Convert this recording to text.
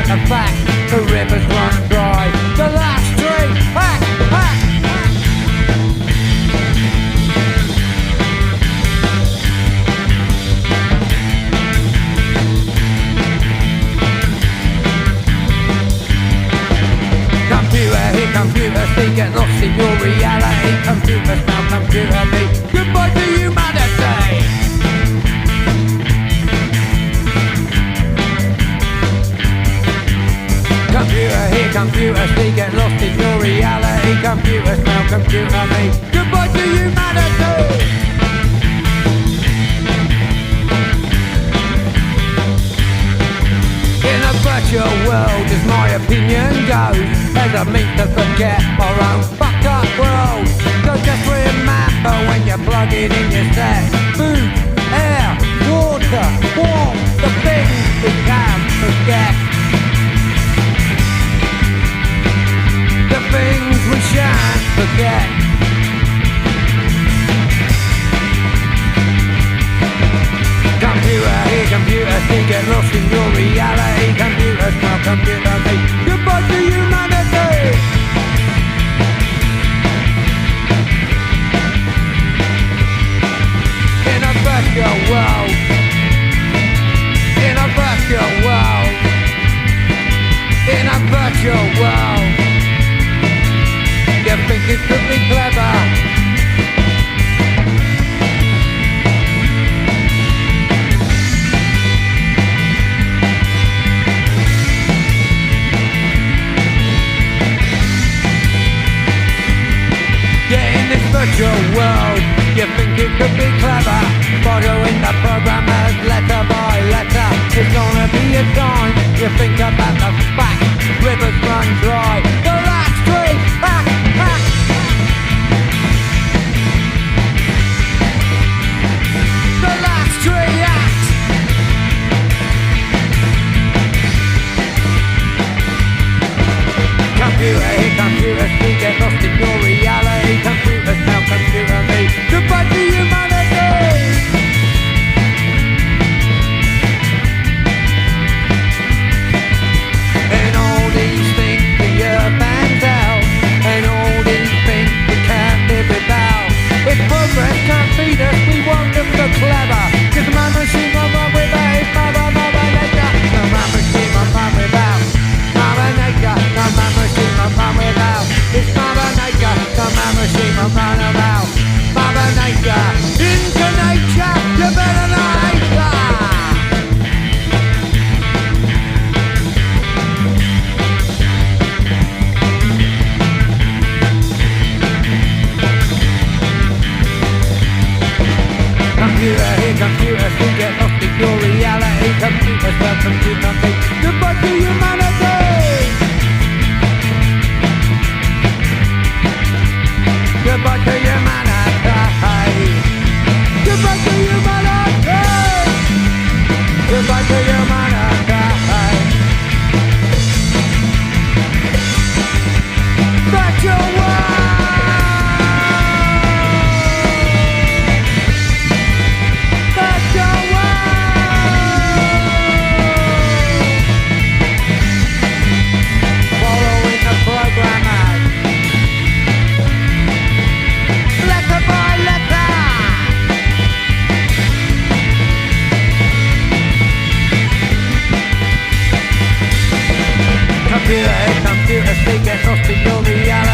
the fact the rivers run dry. The last tree, hack, hack, hack. Computer, here computers, they get lost in your reality. Computers now computer me. Goodbye to humanity. Computer, here computers, they get lost in your reality. Computers now computer me. Goodbye to humanity. In a virtual world, as my opinion goes, there's a means to forget our own fucked up world. So just remember when you plug it in your set, food, air, water, warmth, the things we can forget. The things we shan't forget. Computer, here computers, they get lost in your reality. Computers now computer me. Goodbye to humanity. In a virtual world, in a virtual world, in a virtual world, you think it could be clever. Virtual world, you think it could be clever. Following the programmers letter by letter. It's gonna be a time you think about the fact rivers run dry. The last tree, hack, hack. The last tree act. Computer, here computers, we get lost in your reality. Computers now computer me. Goodbye to humanity. And all these things the earth hands out, and all these things we can't live without. If progress can't feed us, we won't look so clever. Cause my machine will run without its mother nature. No my machine will run without mother nature. No my machine will run without its mother nature. No my machine will run about mother nature. Into nature, you better not hate her. Computer, here computers, we get lost in your reality. Computers, welcome to nothing. Goodbye to humanity. Goodbye to humanity. Goodbye to humanity. Goodbye to humanity. Virtual world. Computer, they get lost in your reality.